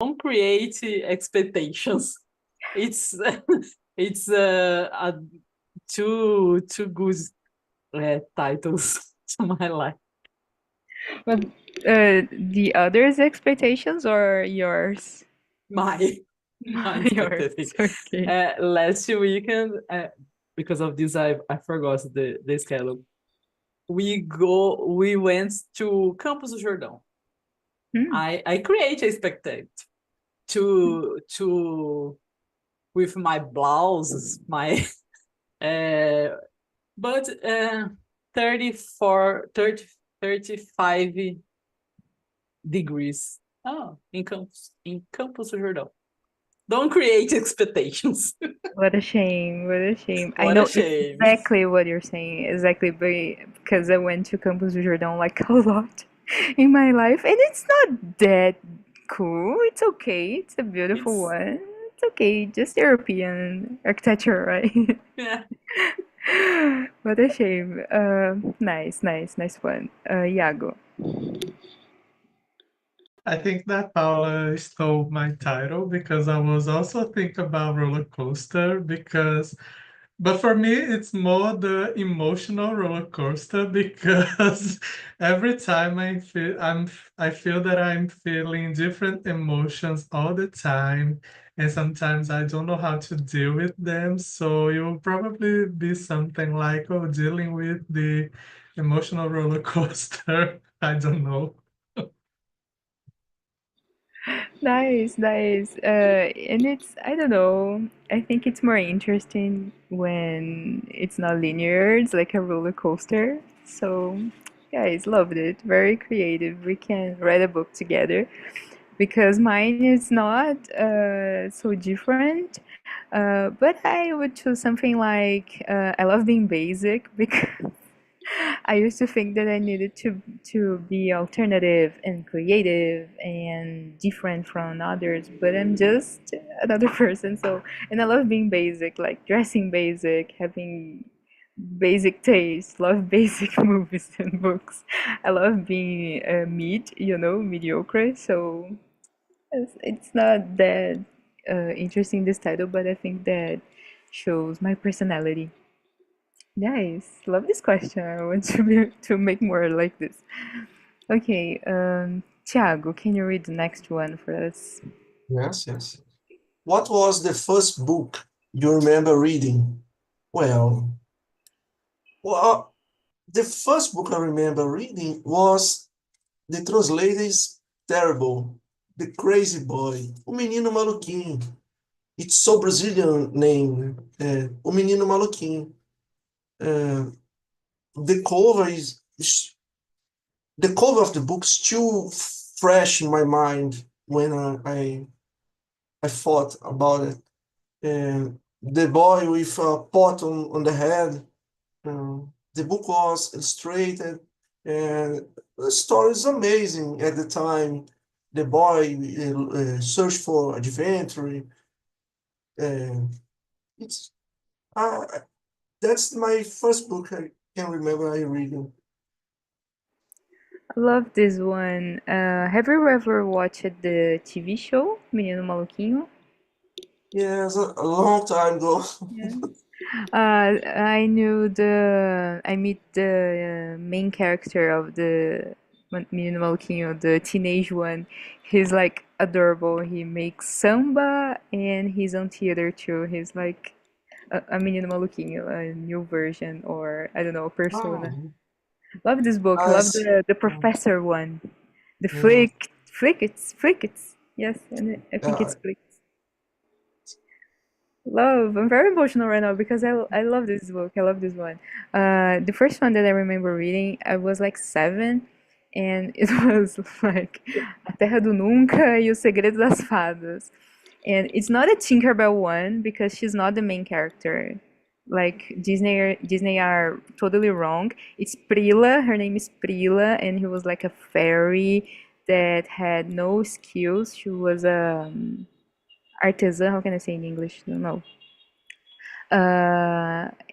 Don't create expectations. It's it's a two good titles to my life. But the others' expectations or yours? My my Yours. expectation. Okay. Last weekend, because of this, I forgot the schedule. We went to Campos do Jordão. Hmm. I create expectation to with my blouses, my uh, but 34, 30, 35 degrees. Oh, in Campos do Jordão. Don't create expectations. What a shame. What a shame. I What a know shame. exactly what you're saying. Exactly, because I went to Campos do Jordão like a lot in my life, and it's not that cool. It's okay. It's a beautiful It's one. It's okay. Just European architecture, right? yeah. What a shame. Nice, nice, nice one. Iago. I think that Paula stole my title because I was also thinking about roller coaster but for me it's more the emotional roller coaster because every time I feel that I'm feeling different emotions all the time, and sometimes I don't know how to deal with them. So it will probably be something like, oh, dealing with the emotional roller coaster. I don't know. Nice, nice. And it's, I don't know, I think it's more interesting when it's not linear, it's like a roller coaster. So, guys, loved it. Very creative. We can write a book together because mine is not so different. But I would choose something like I love being basic because I used to think that I needed to be alternative and creative and different from others, but I'm just another person. So, and I love being basic, like dressing basic, having basic taste, love basic movies and books. I love being mediocre. So it's not that interesting this title, but I think that shows my personality. Nice. Love this question. I want to make more like this. Okay, Thiago, can you read the next one for us? Yes, yes. What was the first book you remember reading? Well, well, the first book I remember reading was the translator is terrible. The Crazy Boy, O Menino Maluquinho. It's so Brazilian name, O Menino Maluquinho. Uh, the cover is the cover of the book still fresh in my mind when I thought about it. The boy with a pot on the head. The book was illustrated, and the story is amazing at the time. The boy searched for adventure. Uh, it's uh, that's my first book I can remember I reading. I love this one. Have you ever watched the TV show Menino Maluquinho? Yes, a long time ago. Yeah. I meet the main character of the Menino Maluquinho, the teenage one. He's like adorable. He makes samba and he's on theater too. He's like a Menino Maluquinho, a new version, or I don't know, a persona. Oh, Love this book. I Love see. the professor one. The Yeah, Flickets. Yes, and I think yeah, it's Flickets. Love. I'm very emotional right now because I love this book. I love this one. The first one that I remember reading, I was like 7, and it was like A Terra do Nunca e O Segredo das Fadas. And it's not a Tinkerbell one because she's not the main character. Like Disney are totally wrong. It's Prila. Her name is Prila, and he was like a fairy that had no skills. She was a artisan. How can I say in English? No, no.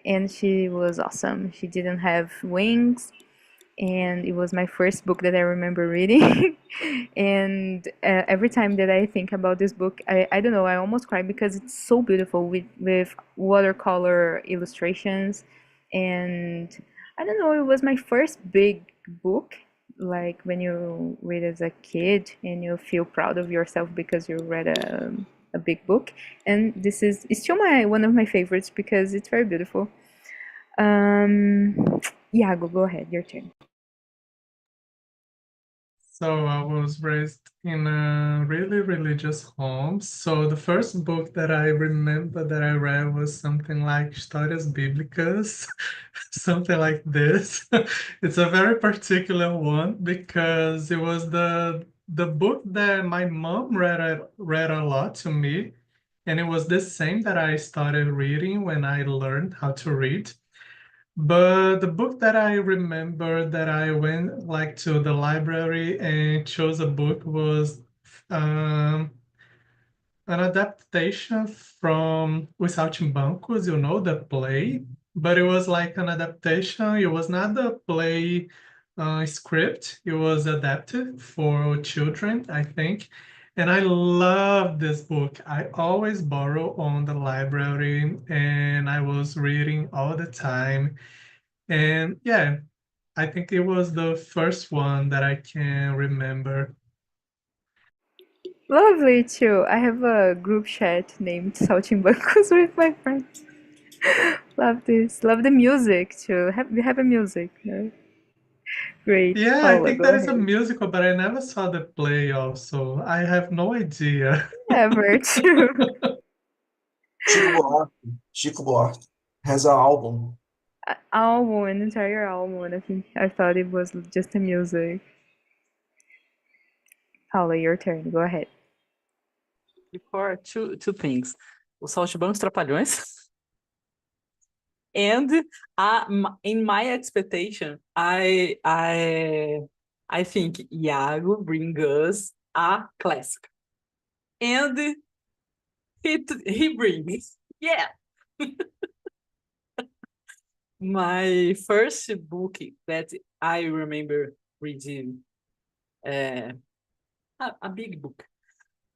And she was awesome. She didn't have wings, and it was my first book that I remember reading. And every time that I think about this book, I don't know, I almost cry because it's so beautiful with watercolor illustrations. And I don't know, it was my first big book, like when you read as a kid and you feel proud of yourself because you read a big book. And this is it's still my one of my favorites because it's very beautiful. Yeah, go ahead, your turn. So I was raised in a really religious home. So the first book that I remember that I read was something like Histórias Bíblicas, something like this. It's a very particular one because it was the book that my mom read a lot to me, and it was the same that I started reading when I learned how to read. But the book that I remember that I went like to the library and chose a book was um, an adaptation from Os Saltimbancos, you know, the play, but it was like an adaptation. It was not the play script. It was adapted for children, I think. And I love this book. I always borrow on the library and I was reading all the time. And yeah, I think it was the first one that I can remember. Lovely too. I have a group chat named Saltimbancos with my friends. Love this. Love the music too. We have a music. No? Great. Yeah, I Paula, think go that is a ahead. musical, but I never saw the play also. I have no idea. Ever too. Chico Buarque. Chico Buarque has an album. Album, an entire album, and I thought it was just a music. Paula, your turn. Go ahead. Before two things. Os Saltimbancos Trapalhões. And in my expectation, I think Iago bring us a classic. And he brings, yeah. My first book that I remember reading, a big book.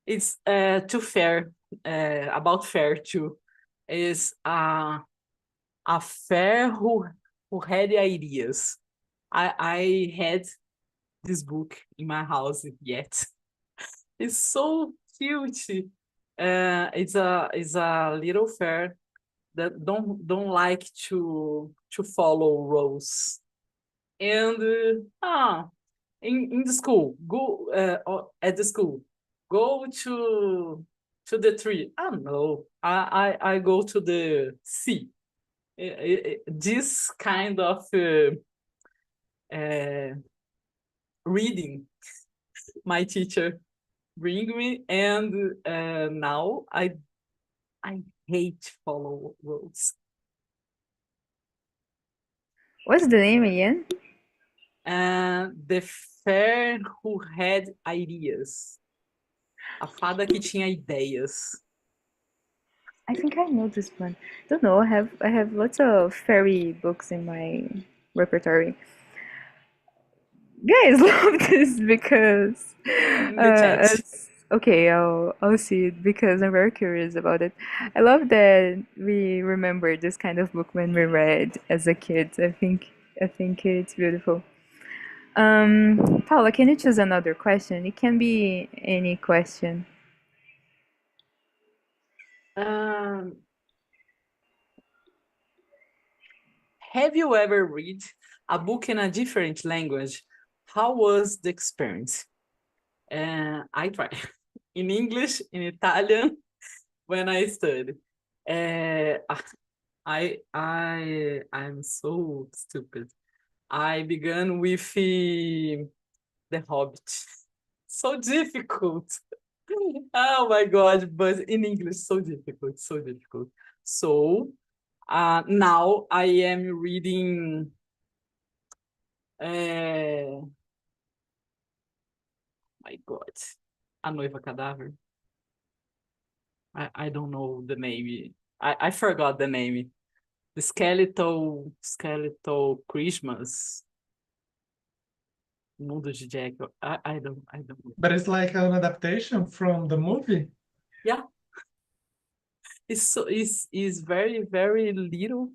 It's Too Fair, about Fair too. Is a fair who had ideas. I had this book in my house yet. It's so cute. It's a little fair that don't like to follow rules. And in the school, go at the school, go to the tree. I don't know. I go to the sea. This kind of reading my teacher bring me, and now I hate follow rules. What's the name again? And the fair who had ideas. A fada que tinha ideias. I think I know this one. Don't know. I have lots of fairy books in my repertoire. Guys, love this because In the chat. okay, I'll see it because I'm very curious about it. I love that we remember this kind of book when we read as a kid. I think it's beautiful. Paula, can you choose another question? It can be any question. Um, have you ever read a book in a different language? How was the experience? I tried in English, in Italian, when I studied. I'm so stupid. I began with The Hobbit. So difficult. Oh my God, but in English, so difficult, so difficult. So now I am reading my God, A Noiva Cadáver. I don't know the name. I forgot the name. The Skeletal Christmas. Mundo de Jack. I don't know. But it's like an adaptation from the movie. Yeah. It's very, very little.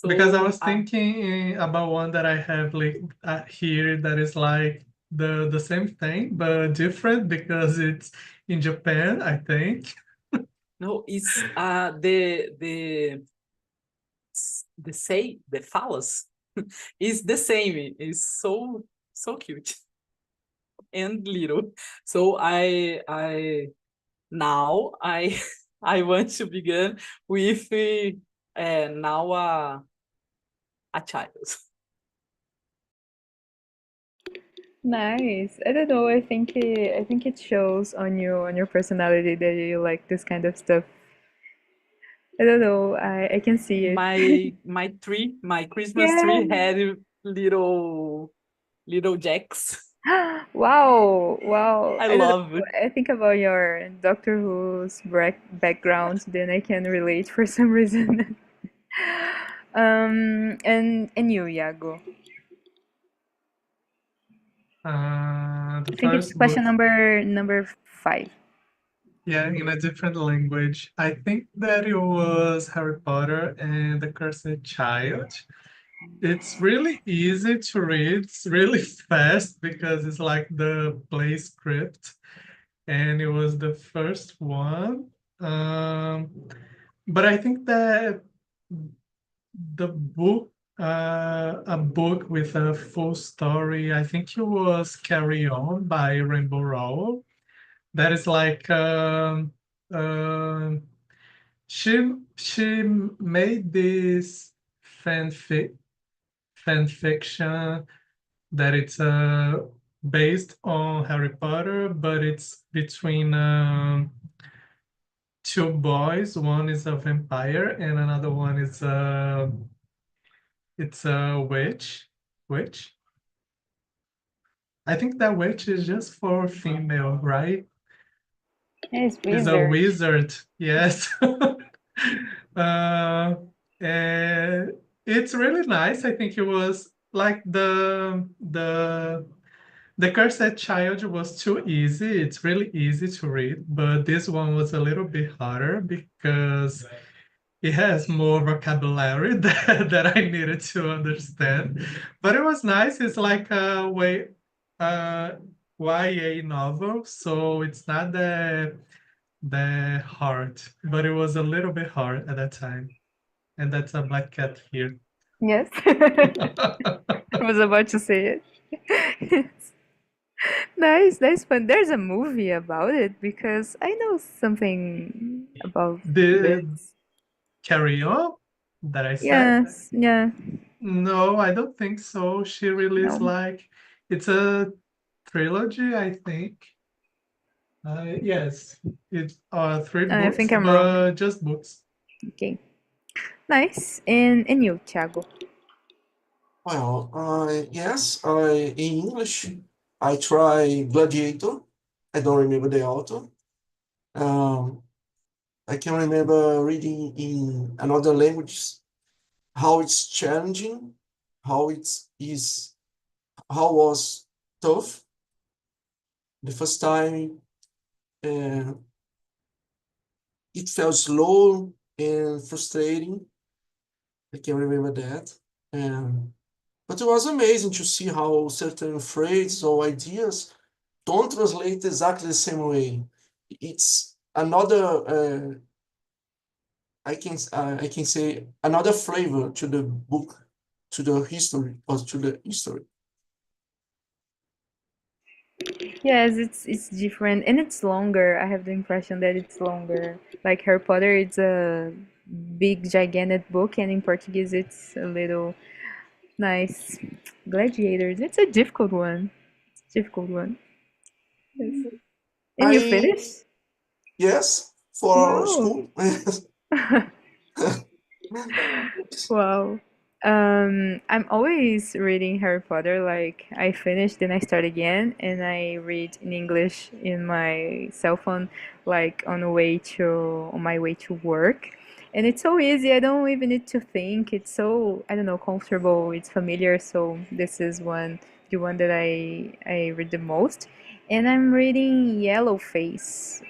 Because I So was thinking about one that I have like here that is like the same thing but different because it's in Japan, I think. no, it's the falas is the same. It's so cute and little. So now I I want to begin with now a child. Nice. I don't know. I think it shows on your personality that you like this kind of stuff. I don't know. I can see it. My Christmas Yeah. tree had little jacks. Wow, wow. I I don't love know. I think about your Doctor Who's background, then I can relate for some reason. And you, Iago. The I think it's first question book, number 5. yeah, in a different language. I think that it was Harry Potter and the Cursed Child. It's really easy to read. It's really fast because it's like the play script, and it was the first one. Um, but I think that the book, a book with a full story, I think it was Carry On by Rainbow Rowell. That is like um she made this fanfic fan fiction that it's based on Harry Potter, but it's between two boys. One is a vampire, and another one is it's a witch. Witch. I think that witch is just for female, right? Yes, Is a wizard. wizard. Yes. uh, and it's really nice. I think it was like the Cursed Child was too easy. It's really easy to read, but this one was a little bit harder because it has more vocabulary that I needed to understand. But it was nice. It's like a uh, YA novel, so it's not that hard, but it was a little bit hard at that time. And that's a black cat here. Yes. I was about to say it. Nice, nice fun. There's a movie about it because I know something about The this. Carry On that I said? Yes, yeah, No, I don't think so. She released no. like it's a trilogy, I think. Yes, it's three I think books, I'm wrong. but just books. Okay, nice. And you, Thiago? Well, yes, in English, I try Gladiator. I don't remember the author. Um, I can remember reading in another language how it's challenging, how how was tough the first time. Uh, it felt slow and frustrating. I can remember that. But it was amazing to see how certain phrases or ideas don't translate exactly the same way. It's another, I can say, another flavor to the book, to the history, or to the history. Yes, it's different and it's longer. I have the impression that it's longer. Like Harry Potter, it's a big, gigantic book, and in Portuguese, it's a little nice. Gladiators, it's a difficult one. It's a difficult one. Yes. And you I, finished? yes, for our Wow. school. Wow. I'm always reading Harry Potter. Like I finish, then I start again, and I read in English in my cell phone, like on my way to work. And it's so easy. I don't even need to think. It's so, I don't know, comfortable. It's familiar. So this is one the one that I read the most, and I'm reading Yellow Face.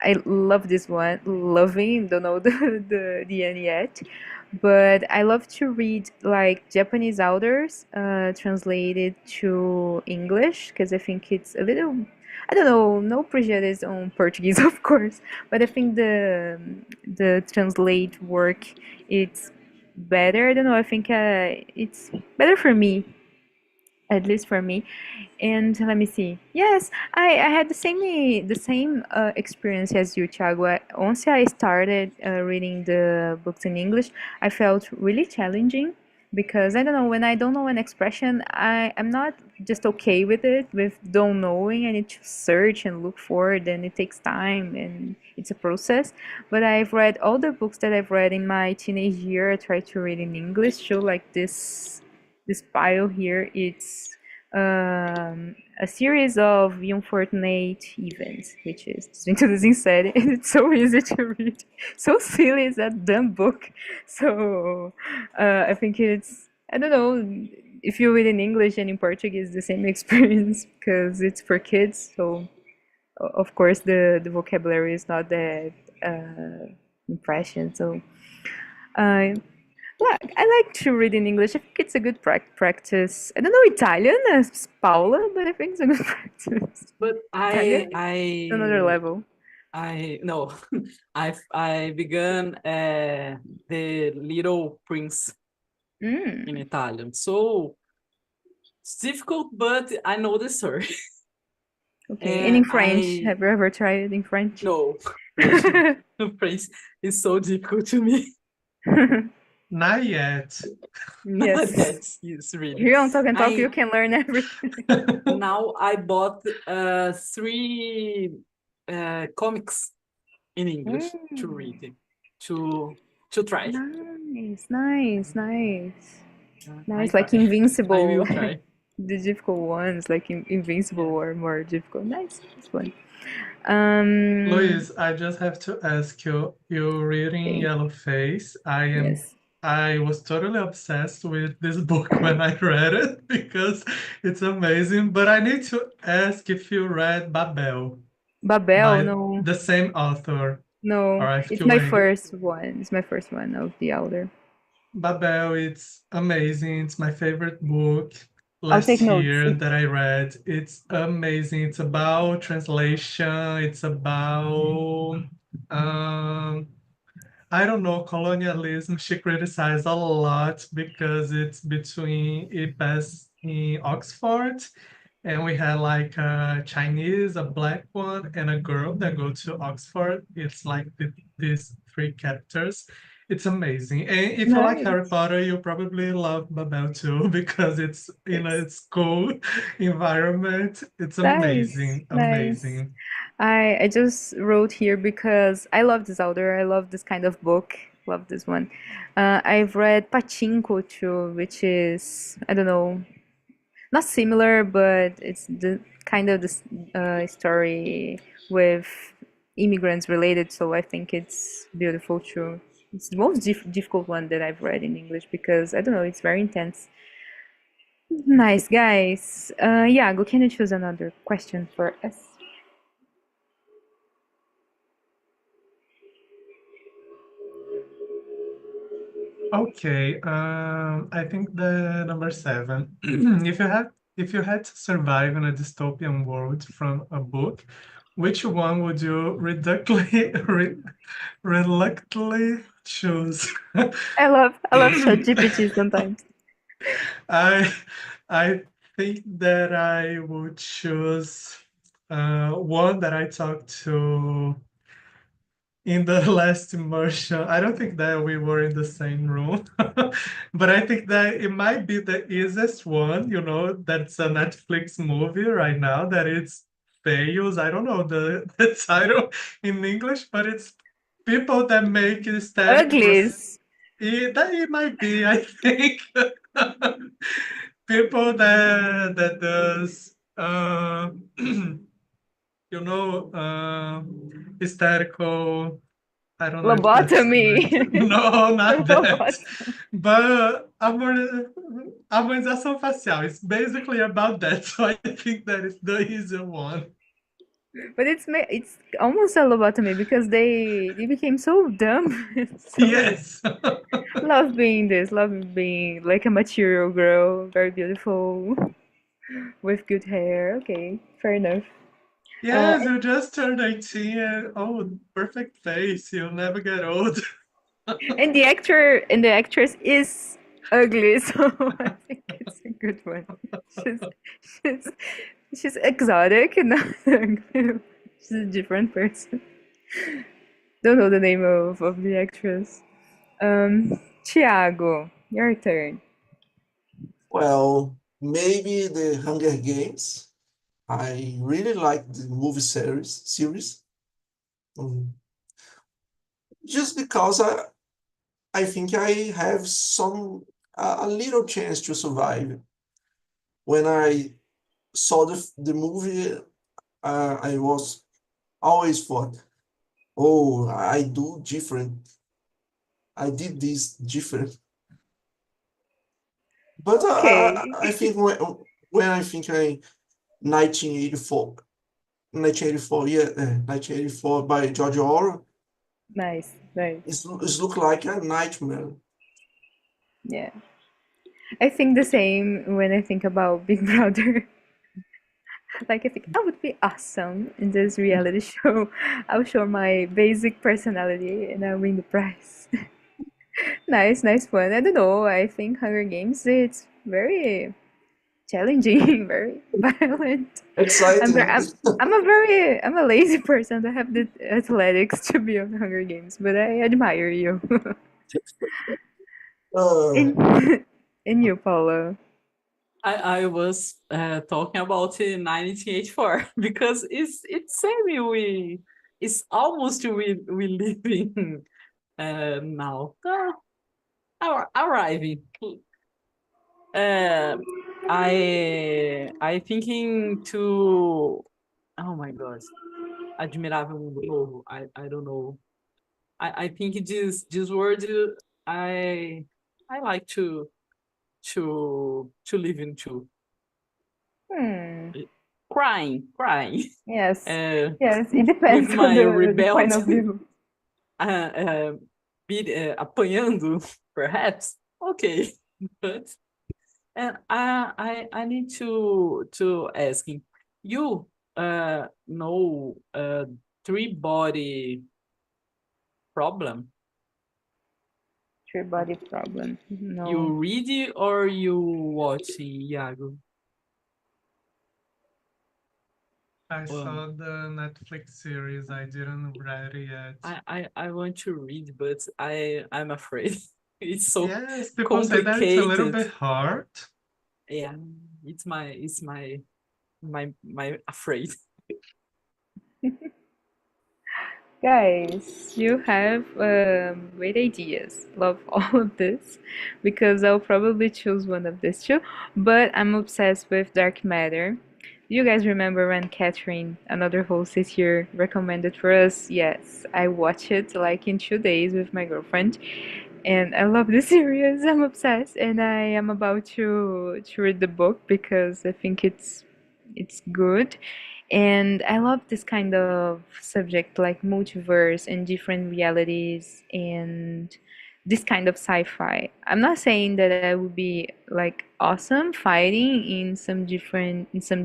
I love this one. Loving, don't know the end yet, but I love to read like Japanese authors translated to English because I think it's a little, I don't know, no prejudice on Portuguese, of course, but I think the translate work it's better. I don't know. I think it's better for me, at least for me. And let me see. Yes, I had the same experience as you, Thiago. Once I started reading the books in English, I felt really challenging because I don't know, when I don't know an expression, I'm not just okay with it, with don't knowing. I need to search and look for it, and it takes time and it's a process. But I've read all the books that I've read in my teenage year. I tried to read in English. So like this pile here, it's a series of unfortunate events, which is introducing série, and it's so easy to read. So silly, it's a dumb book. So I think it's, I don't know, if you read in English and in Portuguese, the same experience because it's for kids. So of course the vocabulary is not that impression. So uh, yeah, I like to read in English. I think it's a good practice. I don't know Italian as Paula, but I think it's a good practice. But Italian, another I level. I no, I began the Little Prince in Mm, Italian, so it's difficult, but I know the story. okay. And in And French, have you ever tried it in French? no, French is so difficult to me. Not yet. Yes. That's really. Here on Talk and Talk, I you can learn everything. now I bought 3 comics in English to Mm, read it, to try. nice, nice, nice. I Nice, try. like I Invincible. will try. The difficult ones, like Invincible, Yeah. are more difficult. Nice, it's fun. Luis, I just have to ask you, you're reading Okay. Yellowface. Yes. I was totally obsessed with this book when I read it because it's amazing. But I need to ask if you read Babel Babel, by no, the same author, no. It's R.F. my Kuang. first one. It's my first one of the Elder. Babel, it's amazing. It's my favorite book I'll take last notes. year that I read. It's amazing. It's about translation. It's about um, I don't know, colonialism. She criticized a lot because it's between it passed in Oxford, and we had like a Chinese, a black one, and a girl that go to Oxford. It's like these 3 characters. It's amazing. And if you like Harry Nice, Potter, you probably love Babel too because it's in nice, a school environment. It's nice, amazing, nice. amazing. I just wrote here because I love this author. I love this kind of book. Love this one. I've read Pachinko too, which is, I don't know, not similar, but it's the kind of this story with immigrants related. So I think it's beautiful too. It's the most difficult one that I've read in English because I don't know, it's very intense. Nice, guys. Iago, can you choose another question for us? Okay, I think the number 7. If you had to survive in a dystopian world from a book, which one would you reluctantly choose? I love ChatGPT sometimes. I I think that I would choose one that I talked to in the last immersion. I don't think that we were in the same room, but I think that it might be the easiest one, that's a Netflix movie right now that it's fails. I don't know the title in English, but it's people that make aesthetic Uglies. it might be, I think. People that does you know, hysterical I don't know if that's Lobotomy. right. No, not that. Lobotomy. But harmonização facial. It's basically about that. So I think that is the easier one. But it's almost a lobotomy because they became so dumb. So Yes. love being this, love being like a material girl, very beautiful, with good hair. Okay, fair enough. Yes, you just turned 18 and oh, perfect face. You'll never get old. And the actor and the actress is ugly, so I think it's a good one. She's she's she's exotic and not ugly. She's a different person. Don't know the name of the actress. Thiago, your turn. Well, maybe the Hunger Games. I really like the movie series. Mm. Just because I think I have a little chance to survive. When I saw the movie, I was always thought, oh, I did this different. But Okay, I think when I think I 1984, 1984, yeah, 1984 by George Orwell, nice, nice. it's look like a nightmare. Yeah, I think the same when I think about Big Brother. Like I think I would be awesome in this reality show. I'll show my basic personality and I'll win the prize. Nice, nice one. I don't know. I think Hunger Games it's very challenging, very violent. I'm very, Exciting. I'm a lazy person. I don't have the athletics to be on Hunger Games, but I admire you. Uh, In in you, Paula. I was talking about 1984 because it's same it's almost we living now. Arriving. Uh, I thinking to oh my god, admirável mundo novo. I don't know. I think this word I I like to live into. Hmm. Crying, Yes. uh, Yes. It with depends on my the point rebellion, of view. apanhando, perhaps. Okay, but and I need to asking you know three body problem. Three body problem. You No. read it or you watching, Iago? I Well, saw the Netflix series. I didn't read it yet. I want to read, but I'm afraid. It's so Yes, people say that it's a little complicated. bit hard. Yeah, it's my afraid. Guys, you have great ideas. Love all of this because I'll probably choose one of these two. But I'm obsessed with dark matter. Do you guys remember when Catherine, another host is here, recommended for us? Yes, I watched it like in 2 days with my girlfriend, and I love the series. I'm obsessed, and I am about to read the book because I think it's good. And I love this kind of subject like multiverse and different realities and this kind of sci-fi. I'm not saying that I would be like awesome fighting in some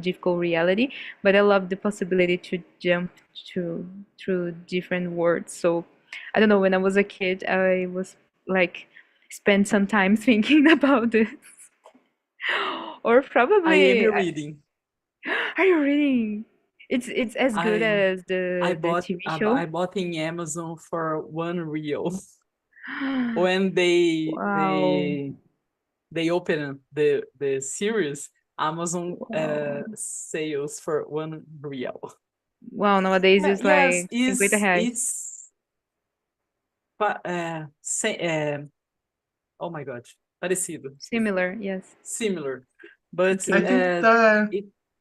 difficult reality, but I love the possibility to jump to through different worlds. So I don't know, when I was a kid, I was like spend some time thinking about this. Or I am probably reading. are you reading? It's as good I as I the bought TV I, bu- show. I bought in Amazon for 1 real when they Wow. they they open the series. Amazon Wow. sales for 1 real. Wow, nowadays it's Yes, like 50 reais. it's but oh my god, parecido, Similar, yes. similar, but I Okay. think that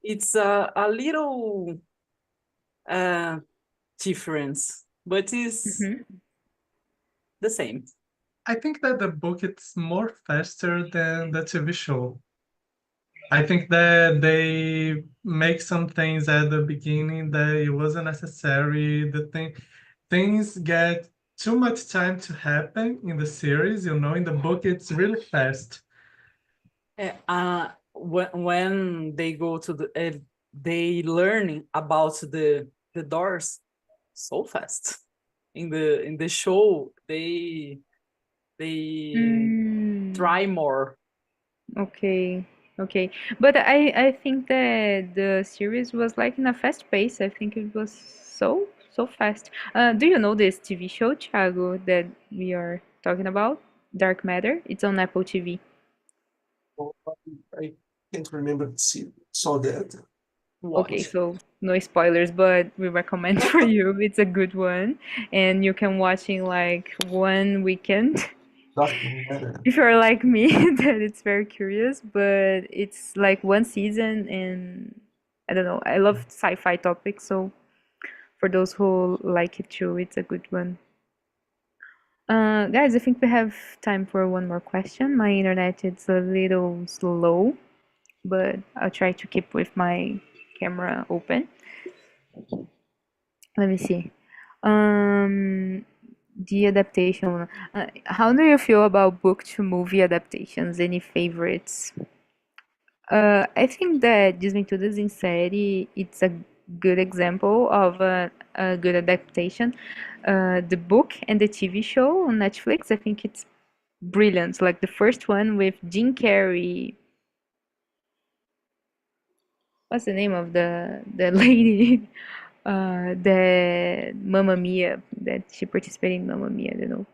it's a little uh difference, but it's Mm-hmm. the same. I think that the book it's more faster than the TV show. I think that they make some things at the beginning that it wasn't necessary. Things get too much time to happen in the series, you know. In the book, it's really fast. When they go to they learning about the doors so fast. In the show, they try more. Okay, okay. But I think that the series was like in a fast pace. I think it was so fast. Do you know this TV show, Thiago, that we are talking about? Dark Matter. It's on Apple TV. Oh, I can't remember to see saw that. Okay, Watch. so no spoilers, but we recommend for you. It's a good one, and you can watch in like one weekend. Dark Matter. If you're like me, that it's very curious, but it's like one season, and I don't know. I love sci-fi topics, so for those who like it too, it's a good one. Guys, I think we have time for one more question. My internet is a little slow, but I'll try to keep with my camera open. Let me see. The adaptation. How do you feel about book to movie adaptations? Any favorites? I think that Desventuras em Série it's a good example of a good adaptation. The book and the TV show on Netflix, I think it's brilliant. Like the first one with Jim Carrey. What's the name of the lady? The Mamma Mia that she participated in Mamma Mia. I don't know,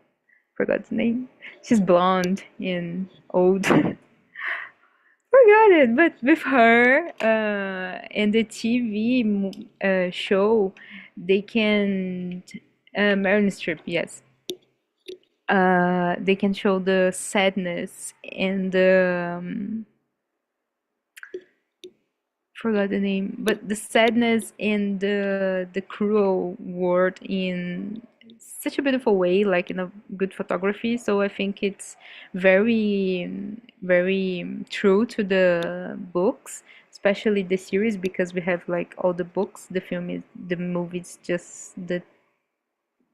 forgot the name. She's blonde and old. Forgot it, but with her and the TV show, they can Meryl Streep, yes. They can show the sadness and the forgot the name, but the sadness and the cruel world in such a beautiful way, like in a good photography. So I think it's very true to the books, especially the series, because we have like all the books. The movie is just the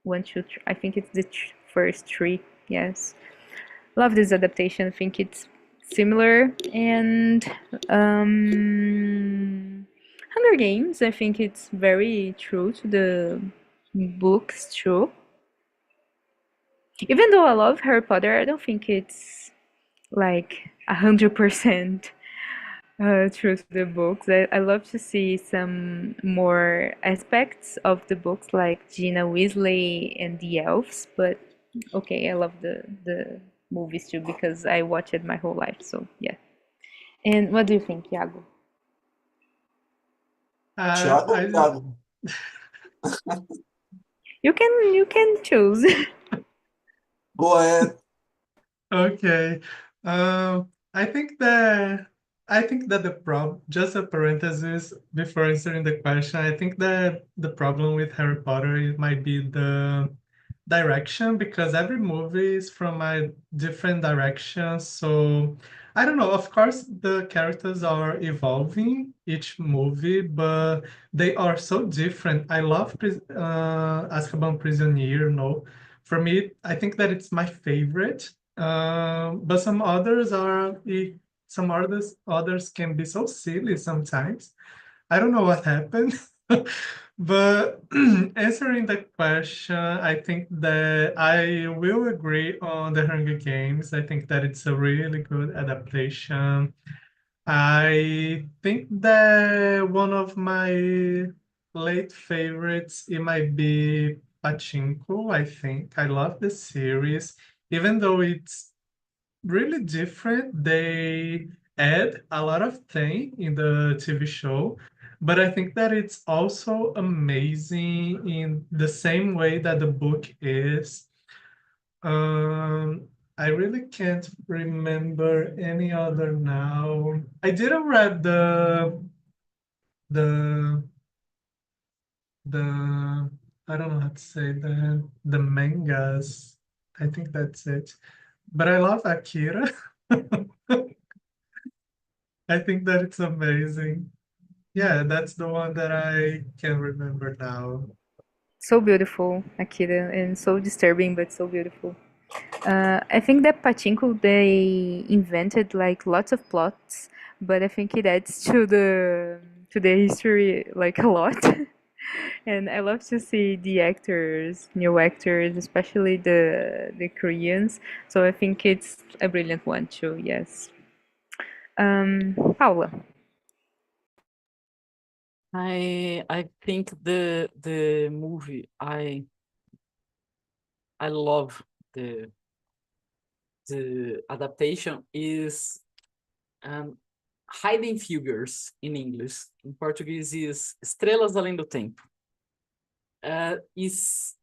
one, two, I think it's the first three. Yes, love this adaptation. I think it's similar and Hunger Games. I think it's very true to the books too. Even though I love Harry Potter, I don't think it's like 100% true to the books. I love to see some more aspects of the books, like Gina Weasley and the elves. But okay, I love the movies too because I watched it my whole life. So yeah. And what do you think, Iago? Thiago, I Thiago. You can choose. Go ahead. Okay. I think that the problem, just a parenthesis before answering the question, I think that the problem with Harry Potter it might be the direction because every movie is from a different direction. So I don't know. Of course, the characters are evolving each movie, but they are so different. I love Azkaban Prisioneer, no. For me, I think that it's my favorite. But some others can be so silly sometimes. I don't know what happened. But answering the question, I think that I will agree on the Hunger Games. I think that it's a really good adaptation. I think that one of my late favorites, it might be Pachinko, I think. I love the series. Even though it's really different, they add a lot of thing in the TV show. But I think that it's also amazing in the same way that the book is. Um, I really can't remember any other now. I didn't read the the I don't know how to say the mangas. I think that's it. But I love Akira. I think that it's amazing. Yeah, that's the one that I can remember now. So beautiful, Akira, and so disturbing, but so beautiful. I think that Pachinko they invented like lots of plots, but I think it adds to the history like a lot. And I love to see the actors, new actors, especially the Koreans. So I think it's a brilliant one too. Yes. Paula. I think the movie I love the adaptation is um, Hiding Figures in English. In Portuguese is Estrelas Além do Tempo. It's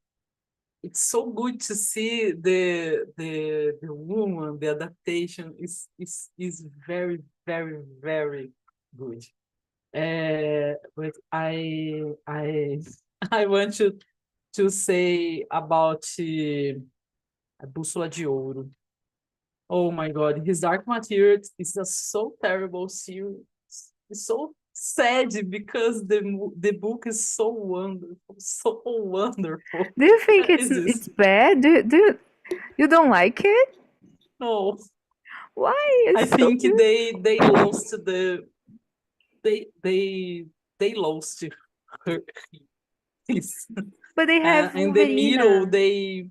so good to see the woman, the adaptation is very, very, very good. But I I want to say about a Bússola de Ouro. Oh my God, his Dark Material is a so terrible series. It's so sad because the book is so wonderful, so wonderful. Do you think What is this? it's bad? You don't like it? No, Why? I It's so think good. they lost they lost her this. But they have In the middle, Wolverina.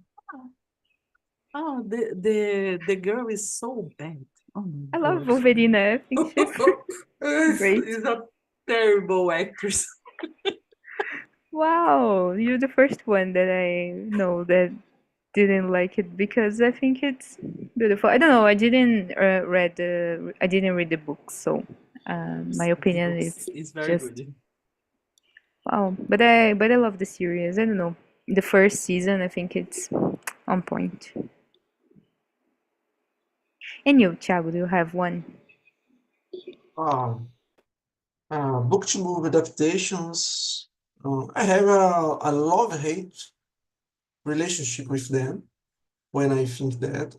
the girl is so bad. Oh my I love God. Wolverina. I think she's great. Is a terrible actress. Wow, you're the first one that I know that didn't like it because I think it's beautiful. I don't know. I didn't read the book, so my The opinion book is is very just good. wow. But I love the series. I don't know. The first season, I think it's on point. And you, Thiago, do you have one? Ah, book to movie adaptations. I have a love-hate relationship with them when I think that.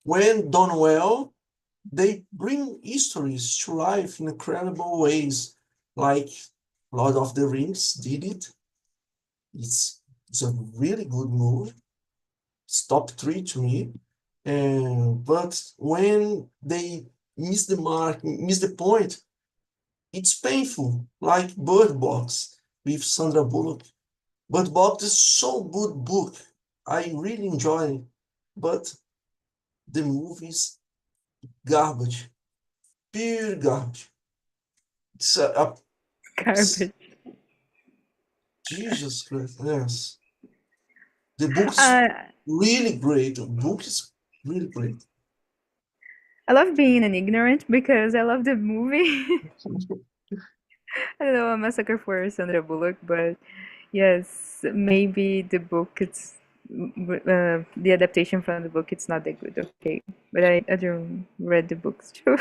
When done well, they bring histories to life in incredible ways, like Lord of the Rings did it. It's a really good movie. It's top three to me. But when they miss the mark, miss the point, it's painful, like Bird Box with Sandra Bullock. Bird Box is so good book. I really enjoy it. But the movie's garbage, pure garbage. It's Garbage. Jesus Christ, yes. The book's Uh, really great. The book is really great. I love being an ignorant because I love the movie. I don't know, I'm a sucker for Sandra Bullock, but yes, maybe the book it's the adaptation from the book it's not that good, okay. But I don't read the books too.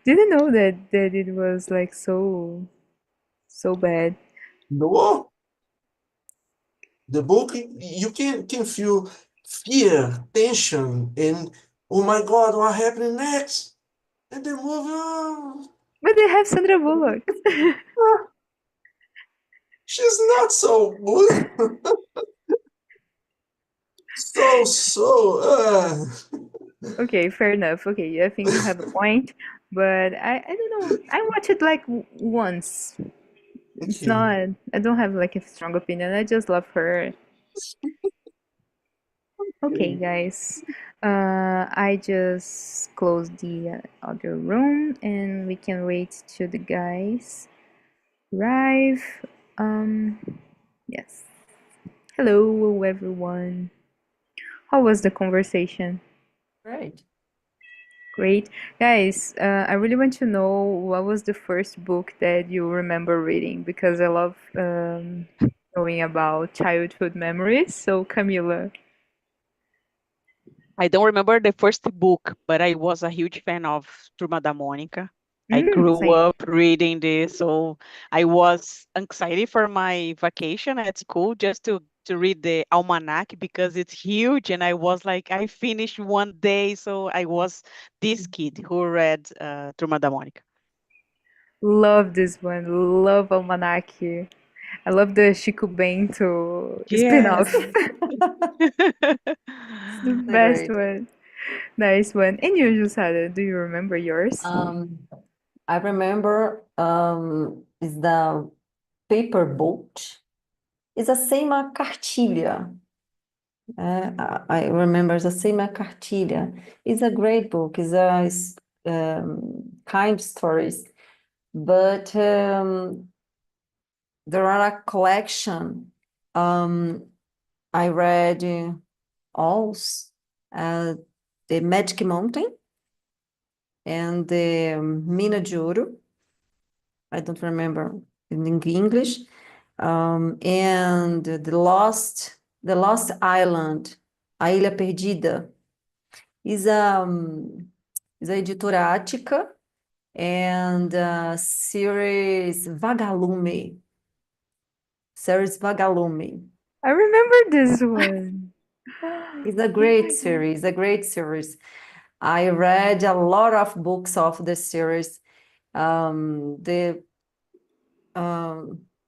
Didn't know that it was like so bad. No, the book you can feel fear, tension, and oh my God, what happened next? And the movie, But they have Sandra Bullock. she's not so good. So. Okay, fair enough. Okay, I think you have a point, but I don't know. I watched it like once. It's Okay. not. I don't have like a strong opinion. I just love her. Okay, Okay. guys. I just closed the other room, and we can wait till the guys arrive. Um, yes. Hello, everyone. How was the conversation? Right. Great. Guys, I really want to know what was the first book that you remember reading because I love knowing about childhood memories. So, Camila. I don't remember the first book, but I was a huge fan of Turma da Mônica. I grew Same. up reading this, so I was excited for my vacation at school just to read the almanac because it's huge, and I was like, I finished one day, so I was this kid who read Turma da Mônica. Love this one. Love Almanac. I love the Chico Bento spin-off. Yes. It's the They're best great. one. Nice one. And you, Jusada, do you remember yours? I remember is the paper boat. It's a Seima cartilha. I remember the Seima cartilha. It's a great book. It's kind stories, but there are a collection. I read also the Magic Mountain and the Mina de Ouro. I don't remember in English. And the Lost Island, A Ilha Perdida, is a editora Ática and series Vagalume. I remember this one. It's a Oh great my God. series, a great series. I read a lot of books of the series.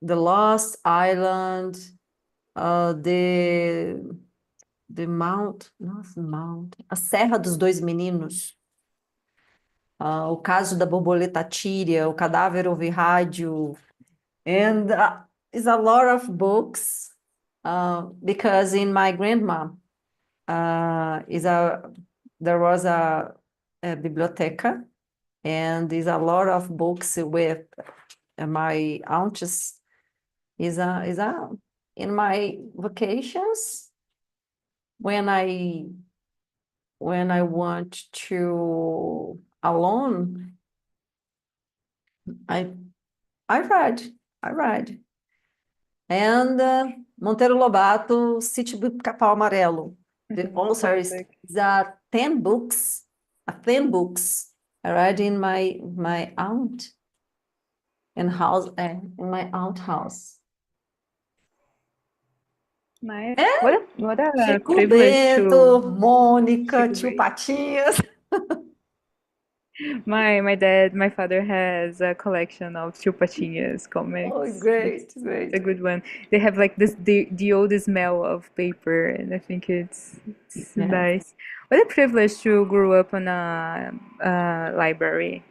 The Lost Island, the Mount, nossa, Mount, a Serra dos Dois Meninos, o caso da borboleta tíria, o cadáver ouve rádio, and it's a lot of books because in my grandma there was a biblioteca, and there's a lot of books with my aunts. In my vacations when I want to alone, I read. And Monteiro Lobato, Sítio do Capão Amarelo. The author is Classic. 10 books. 10 books. I read in my aunt in my aunt house. Nice. É. What a Chico privilege Bento, to Mônica, Chico Tio Bento. Patinhas. My father has a collection of Tio Patinhas comics. Oh, great. It's a good one. They have like the old smell of paper, and I think it's Yeah. nice. What a privilege to grow up on a library.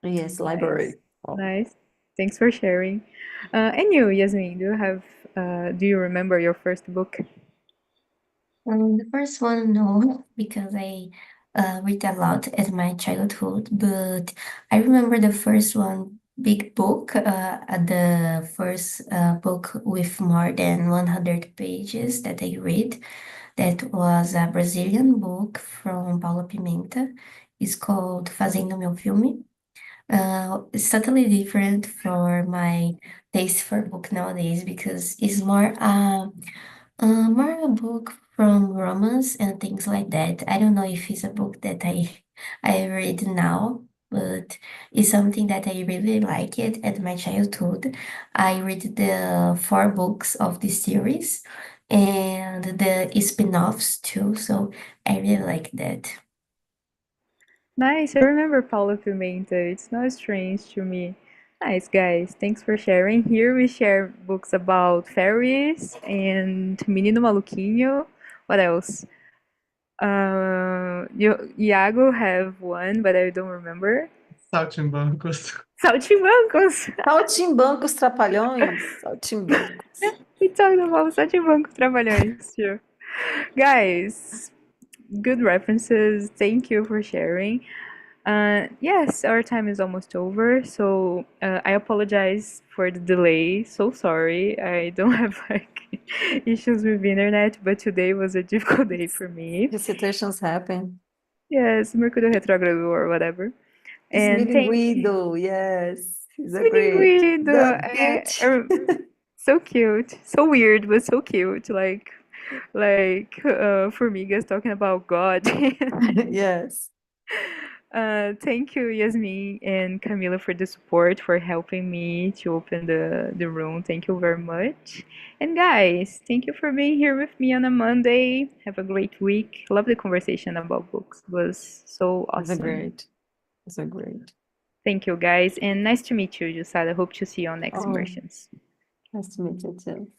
Yes, library. Oh. Nice. Thanks for sharing. And you, Yasmin, do you remember your first book? The first one, no, because I read a lot at my childhood, but I remember the first one, big book, the first book with more than 100 pages that I read. That was a Brazilian book from Paula Pimenta. It's called Fazendo Meu Filme. It's totally different for my taste for book nowadays because it's more a book from romance and things like that. I don't know if it's a book that I read now, but it's something that I really like it at my childhood. I read the 4 books of this series and the spin-offs too, so I really like that. Nice. I remember Paulo Pimenta. It's not strange to me. Nice, guys. Thanks for sharing. Here we share books about fairies and Menino Maluquinho. What else? Iago have one, but I don't remember. Saltimbancos. Saltimbancos. Saltimbancos Trapalhões. Saltimbancos. We talked about Saltimbancos Trabalhões too. Guys, good references. Thank you for sharing. Yes, our time is almost over, so I apologize for the delay. So sorry. I don't have like issues with internet, but today was a difficult day for me. The situations happen. Yes, Mercury retrograde or whatever. And thank you. Guido, yes. He's a Menino great. Guido. The bitch. So cute. So weird, but so cute. Like formigas talking about God. Yes. Thank you, Yasmin and Camila, for the support, for helping me to open the room. Thank you very much. And guys, thank you for being here with me on a Monday. Have a great week. Love the conversation about books. It was so It's a awesome. great. It's a great. Thank you, guys. And nice to meet you, Jusada. Hope to see you on next Oh. Immersions. Nice to meet you too.